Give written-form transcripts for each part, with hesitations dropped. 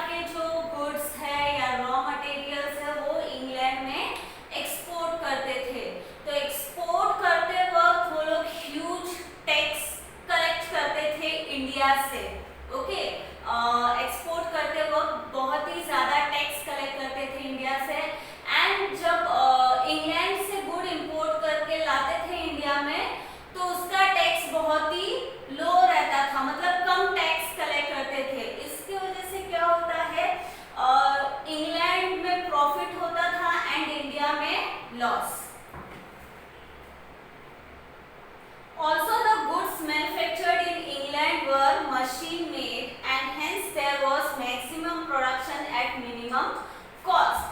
के जो गुड्स है या रॉ मटेरियल्स है वो इंग्लैंड में एक्सपोर्ट करते थे। तो एक्सपोर्ट करते वक्त वो लोग ह्यूज टैक्स कलेक्ट करते थे इंडिया से। ओके, एक्सपोर्ट करते वक्त बहुत ही ज्यादा टैक्स कलेक्ट करते थे इंडिया से। एंड जब इंग्लैंड से गुड इंपोर्ट करके लाते थे इंडिया में तो उसका टैक्स बहुत ही लो रहता था, मतलब कम टैक्स कलेक्ट करते थे। इसकी वजह से क्या होता है, इंग्लैंड में प्रॉफिट होता था एंड इंडिया में loss. Also, the goods manufactured in England were machine made and hence there was maximum production at minimum cost.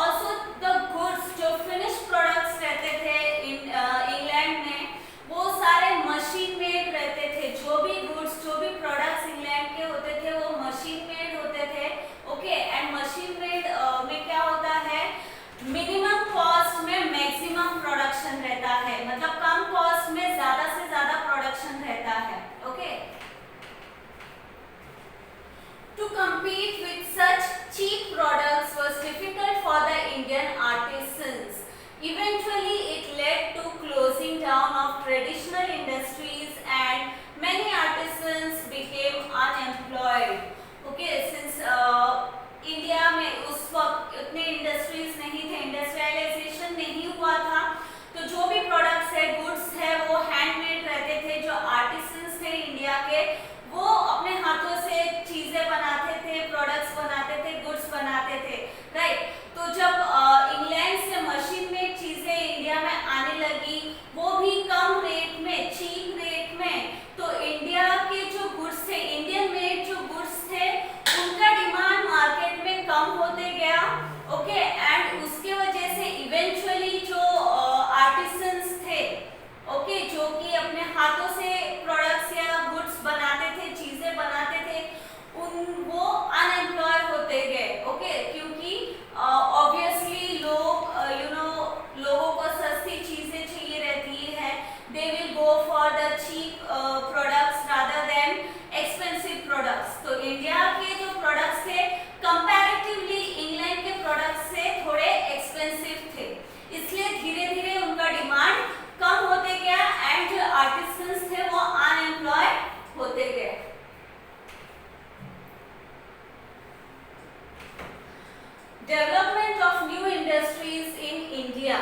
Also, the goods जो finished products रहते थे इंग्लैंड में वो सारे मशीन मेड रहते थे। जो भी गुड्स जो भी प्रोडक्ट्स इंग्लैंड के होते थे वो मशीन मेड होते थे। ओके, एंड मशीन मेड में क्या होता है, मिनिमम कॉस्ट में मैक्सिमम प्रोडक्शन रहता है, मतलब कम कॉस्ट में ज्यादा से ज्यादा प्रोडक्शन रहता है। Okay, to compete with such cheap products was difficult for the Indian artisans. Eventually, it led to closing down of traditional industries and many artisans became unemployed. Okay, since India में उस वक्त उतने industries नहीं थे, industrialisation नहीं हुआ था, तो जो भी प्रोडक्ट्स है गुड्स है वो हैंडमेड रहते थे। जो आर्टिसंस थे इंडिया के वो अपने हाथों से चीजें बनाते थे, प्रोडक्ट्स बनाते थे, गुड्स बनाते थे, राइट। तो जब इंग्लैंड से मशीन मेड चीजें इंडिया में आने लगी वो भी कम रेट में, चीप रेट में, तो इंडिया के जो गुड्स थे, इंडियन मेड जो गुड्स थे उनका डिमांड मार्केट में कम होते गया। ओके, एंड उसके वजह से इवेंचुअली जो आर्टिसंस थे, ओके, जो कि अपने हाथों से प्रोडक्ट्स या गुड्स बनाते थे, चीजें बनाते थे, वो अनएम्प्लॉय होते गए। ओके, क्योंकि ऑब्वियसली लोग लोगों को सस्ती चीजें चाहिए रहती है, they will go for the cheap products rather than expensive products. तो इंडिया के जो प्रोडक्ट्स थे कंपैरेटिवली इंग्लैंड के प्रोडक्ट्स से थोड़े एक्सपेंसिव थे, इसलिए धीरे धीरे उनका डिमांड कम होते गया एंड जो आर्टिसंस थे वो अनएम्प्लॉय होते गए। Development of new industries in India.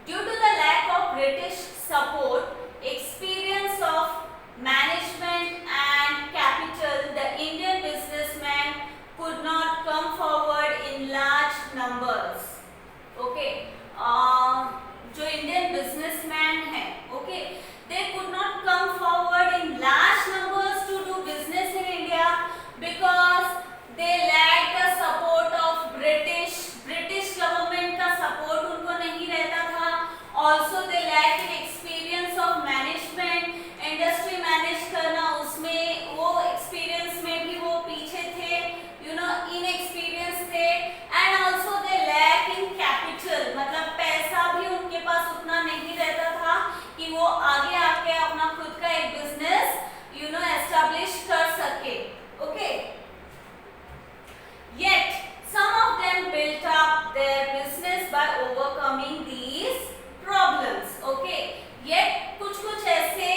Due to the lack of British support, experience of management and capital, the Indian businessmen could not come forward in large numbers. Okay, जो Indian businessman है, okay, they could not come forward in large numbers to do business in India because they lacked the support of British government का support उनको नहीं रहता था। Also they lack in experience of management, industry manage करना, उसमें वो experience में भी वो पीछे थे, inexperienced थे। And also they lack in capital, मतलब पैसा भी उनके पास उतना नहीं रहता था कि वो आगे आके अपना खुद का एक बिजनेस establish कर सके। Okay, yet some of them built up their business by overcoming these problems. Okay, yet कुछ ऐसे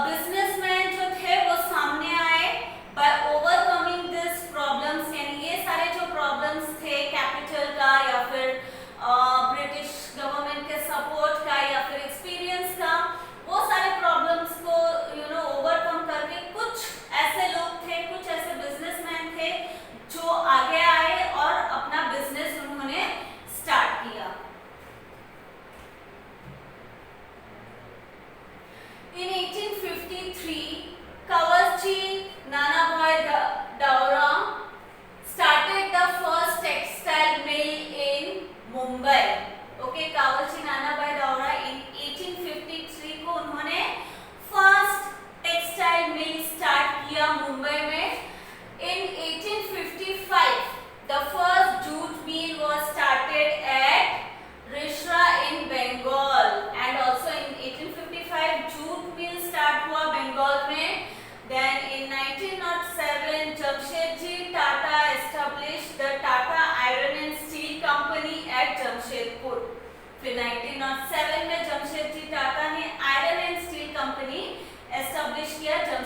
बिजनेसमैन जो थे वो सामने आए by overcoming these problems, यानी ये सारे जो प्रॉब्लम्स थे कैपिटल का या फिर ब्रिटिश गवर्नमेंट के सपोर्ट का या फिर एक्सपीरियंस का, वो सारे प्रॉब्लम्स को ओवरकम करके कुछ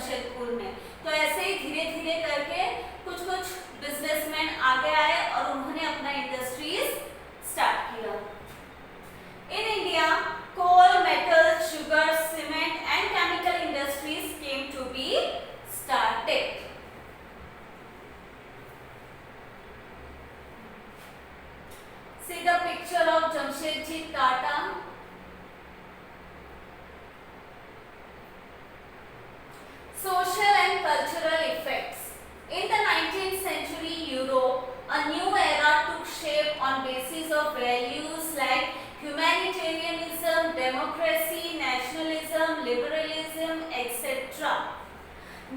जमशेदपुर में। तो ऐसे ही धीरे धीरे करके कुछ कुछ बिजनेसमैन आगे आए और उन्होंने अपना इंडस्ट्रीज स्टार्ट किया। In India coal, metal, sugar, cement and chemical industries came to be started. See the picture of Jamshedji Tata. Social and cultural effects. In the 19th century Europe, a new era took shape on basis of values like humanitarianism, democracy, nationalism, liberalism, etc.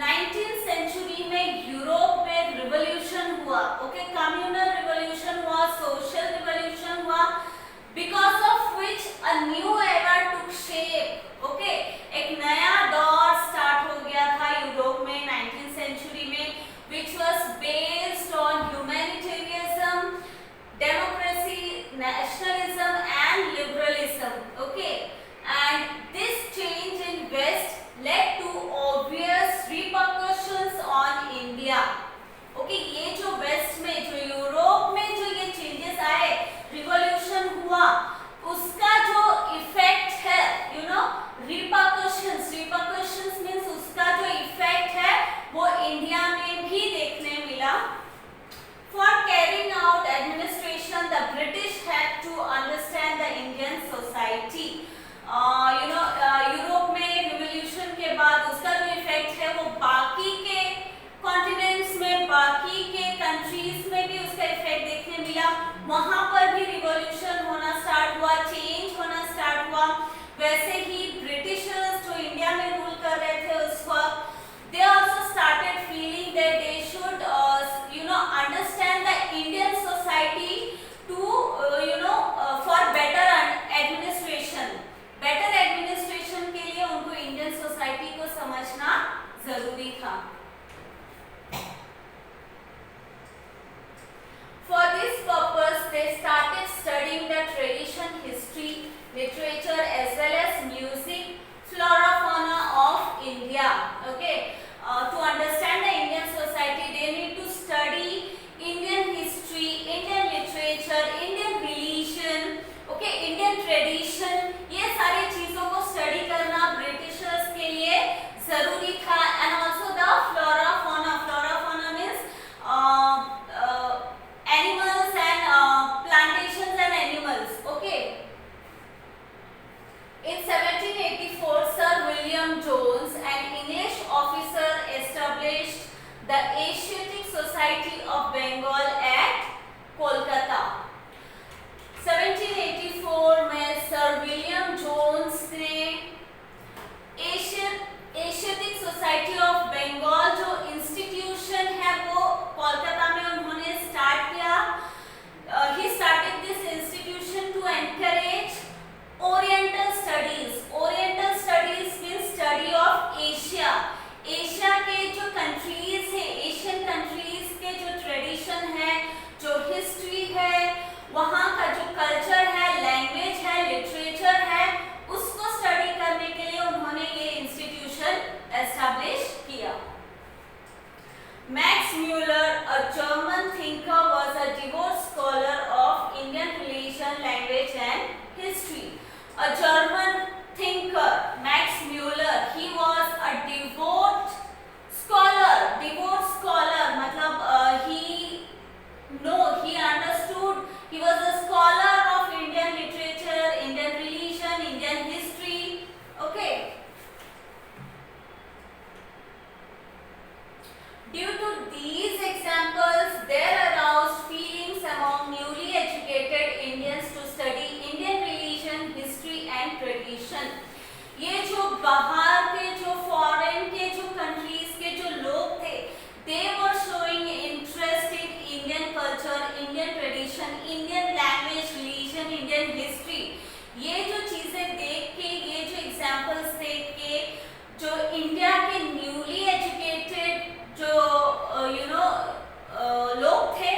19th century में Europe में revolution हुआ, okay, communal revolution हुआ, social revolution हुआ, because of which a new era took shape, okay, एक नया दौर start हो गया था यूरोप में 19th सेंचुरी में, which was based on humanitarianism, democracy, nationalism and liberalism, okay, and this change in west led to obvious repercussions on India, okay, ये जो वेस्ट में, जो यूरोप में जो ये चेंजेस आए, रिवॉल्यूशन हुआ, उसका जो इफेक्ट है, यू नो, रिpercussions मीन्स उसका जो इफेक्ट है वो इंडिया में भी देखने मिला। For carrying out administration, the British had to understand the Indian society. Europe में रिवॉल्यूशन के बाद उसका जो इफेक्ट है वो बाकी के कॉन्टिनेंट्स में, बाकी के कंट्रीज में भी उसका इफेक्ट देखने मिला। वहां पर भी रिवॉल्यूशन होना स्टार्ट हुआ, चेंज होना स्टार्ट हुआ। वैसे ही ब्रिटिशर्स जो इंडिया में रूल कर रहे थे उस वक्त, they also started feeling that they should understand the Indian society to for better administration के लिए उनको इंडियन सोसाइटी को समझना जरूरी था। For this purpose they started studying the tradition, history, literature as well as music, flora, fauna of India, okay. To understand the Indian society, they need to study Indian history, Indian literature, Indian religion, okay, Indian tradition, ये सारी चीजों को study करना Britishers के लिए जरूरी था। And also the flora fauna means animals and plantations and animals, okay. In 1784, Sir William Jones, an English officer, established the Asiatic Society of Bengal at Kolkata. 1784 में सर विलियम जोन्स ने Asiatic society of Bengal जो institution है वो कोलकाता में उन्होंने start किया। He started this institution to encourage Oriental studies. Oriental studies means study of Asia. Asia के जो कंट्रीज है, एशियन कंट्रीज के जो ट्रेडिशन है, जो हिस्ट्री है, वहाँ का जो कल्चर है, लैंग्वेज है, लिटरेचर है, उसको स्टडी करने के लिए उन्होंने ये इंस्टीट्यूशन एस्टैब्लिश किया। Max Muller, a German thinker, was a devout scholar of Indian religion, language and history. A German thinker, Max Muller, he was a devout scholar. Devout scholar मतलब he understood, he was a scholar of Indian literature, Indian religion, Indian history, okay. Due to these examples, there aroused feelings among newly educated Indians to study Indian religion, history and tradition. ये जो बाहर के, जो foreign के, जो countries के जो लोग थे, they were showing interest in Indian culture, Indian tradition, Indian language, religion, Indian history. ये जो चीजें देख के, ये जो एग्जाम्पल्स देख के, जो इंडिया के न्यूली एजुकेटेड जो लोग थे,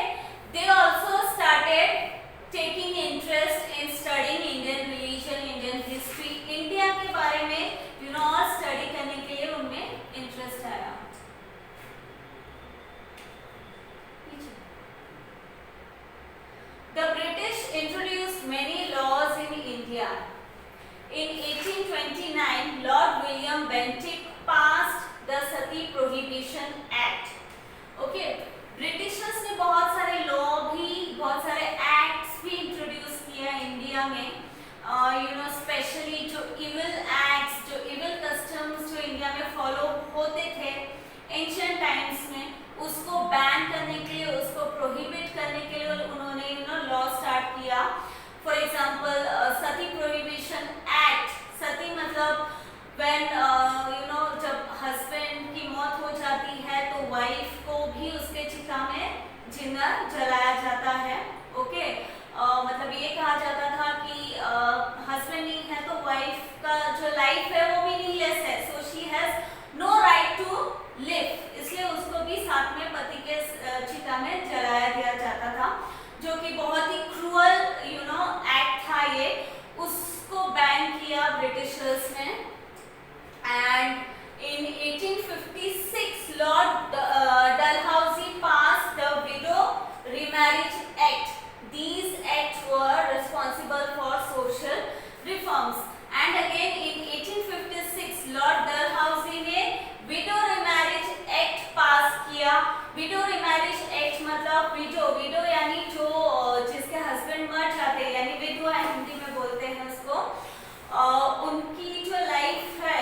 they also started taking interest in studying Indian religion, Indian history, India के बारे में और study Bentinck passed the Sati Prohibition Act. Okay, Britishers ने बहुत सारे लॉ भी, बहुत सारे एक्ट्स भी इंट्रोड्यूस किया इंडिया में, स्पेशली जो इविल एक्ट्स, जो इविल कस्टम्स जो इंडिया में फॉलो होते थे एंशिएंट टाइम्स में, उसको बैन करने के लिए, उसको प्रोहिबिट करने के लिए उन्होंने लॉ स्टार्ट किया. For example sati prohibition act. Sati मतलब व्हेन जब हस्बैंड की मौत हो जाती है तो वाइफ को भी उसके चिता में जिंदा जलाया जाता है. ओके, मतलब ये कहा जाता था कि हस्बैंड नहीं है तो वाइफ का जो लाइफ है वो मीनिंगलेस है, so she has no right to live, इसलिए उसको भी साथ में पति के चिता में जलाया दिया जाता था, जो कि बहुत ही क्रूअल एक्ट था. ये उसको बैन किया ब्रिटिशर्स ने. And in 1856 Lord Dalhousie passed the Widow Remarriage Act. These acts were responsible for social reforms. And again in 1856 Lord Dalhousie ने Widow Remarriage Act पास किया. Widow Remarriage Act मतलब window यानी जो जिसके हस्बैंड मर जाते हैं, यानी विधवा हिंदी में बोलते हैं उसको, उनकी जो लाइफ है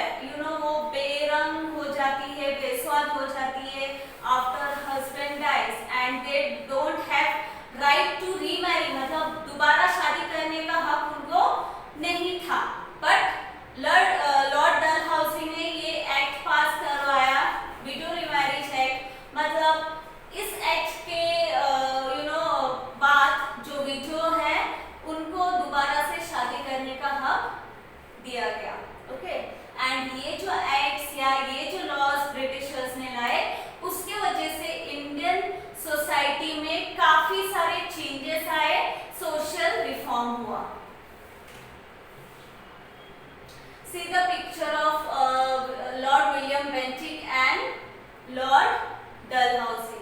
वो बेरंग हो जाती है, बेस्वाद हो जाती है after husband dies, and they don't have right to remarry, मतलब दोबारा शादी करने का हक उनको नहीं था. बट लॉर्ड डलहौसी ने ये एक्ट पास करवाया, विडो रीमैरिज एक्ट. मतलब इस एक्ट के बाद जो विडो है उनको दोबारा से शादी करने का हक दिया गया. ओके, एंड ये जो एक्ट्स या ये जो लॉज ब्रिटिशर्स ने लाए, उसके वजह से इंडियन सोसाइटी में काफी सारे चेंजेस आए, सोशल रिफॉर्म हुआ. See the picture of Lord William Bentinck and Lord Dalhousie.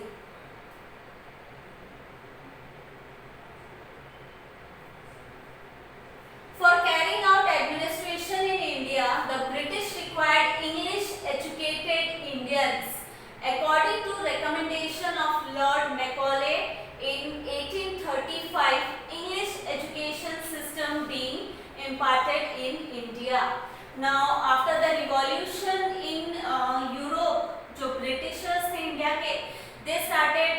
For carrying out administration in India, the British required English-educated Indians. According to recommendation of Lord Macaulay in 1835, English education system being imparted in India. Now, after the revolution in Europe, जो Britishers थे India के, they started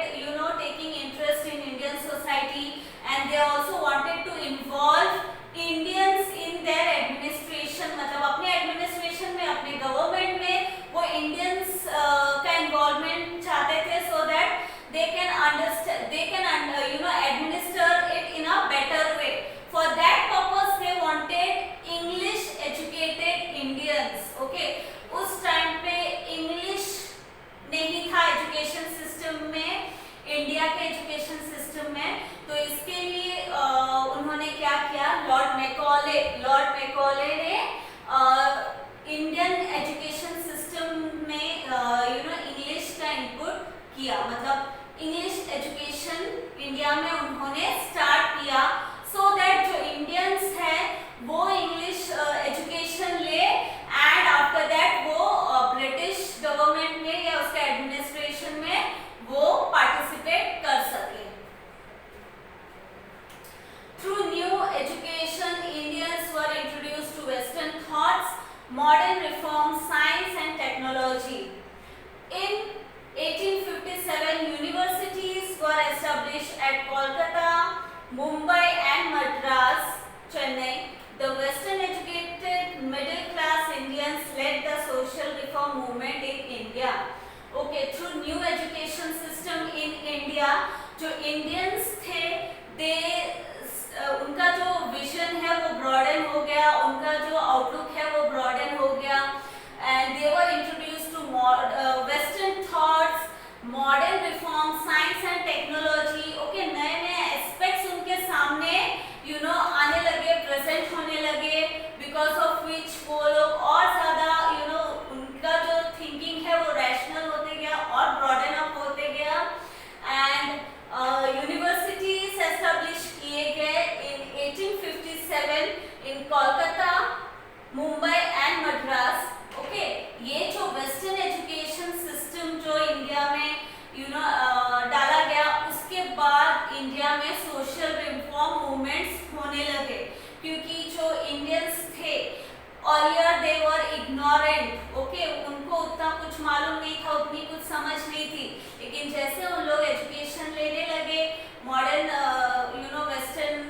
taking interest in Indian society, and they also wanted to involve Indians in their administration. मतलब अपने administration में, अपने government में वो Indians का इन्वॉल्वमेंट चाहते थे, so that they can understand, they can administer it in a better way. For that purpose they wanted English educated Indians. Okay, उस टाइम पे इंग्लिश नहीं था एजुकेशन सिस्टम में, इंडिया के एजुकेशन सिस्टम में, तो इसके लिए उन्होंने क्या किया, लॉर्ड मैकॉले ने इंडियन एजुकेशन सिस्टम में इंग्लिश का इनपुट किया. मतलब इंग्लिश एजुकेशन इंडिया में उन्होंने स्टार्ट किया, सो दैट जो इंडियंस है वो इंग्लिश एजुकेशन ले, एंड आफ्टर दैट वो ब्रिटिश गवर्नमेंट में या उसके एडमिनिस्ट्रेशन में वो पार्टिसिपेट कर सके. Through new education, Indians were introduced to Western thoughts, modern reforms, science and technology. In 1857, universities were established at Kolkata, Mumbai and Madras, Chennai. The Western educated middle class Indians led the social reform movement in India. Okay, through new education system in India, जो Indians थे, उनका जो vision है वो broaden हो गया, उनका जो आउटलुक है वो ब्रॉडन हो गया, and they were introduced to western thoughts, modern reform, science and technology. Okay, नए नए एस्पेक्ट्स उनके सामने आने लगे, प्रेजेंट होने लगे, बिकॉज ऑफ विच वो लोग और ज़्यादा उनका जो थिंकिंग है वो रैशनल होते गया और ब्रॉडन अप होते गया. एंड यूनिवर्सिटीज एस्टेब्लिश किए गए in 1857 in Kolkata, Mumbai earlier they were ignorant, okay, उनको उतना कुछ मालूम नहीं था, उतनी कुछ समझ नहीं थी, लेकिन जैसे उन लोग एजुकेशन लेने लगे, मॉडर्न वेस्टर्न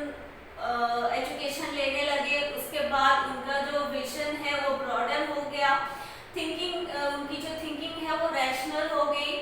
एजुकेशन लेने लगे, उसके बाद उनका जो विजन है वो ब्रॉडन हो गया, थिंकिंग उनकी जो थिंकिंग है वो रैशनल हो गई,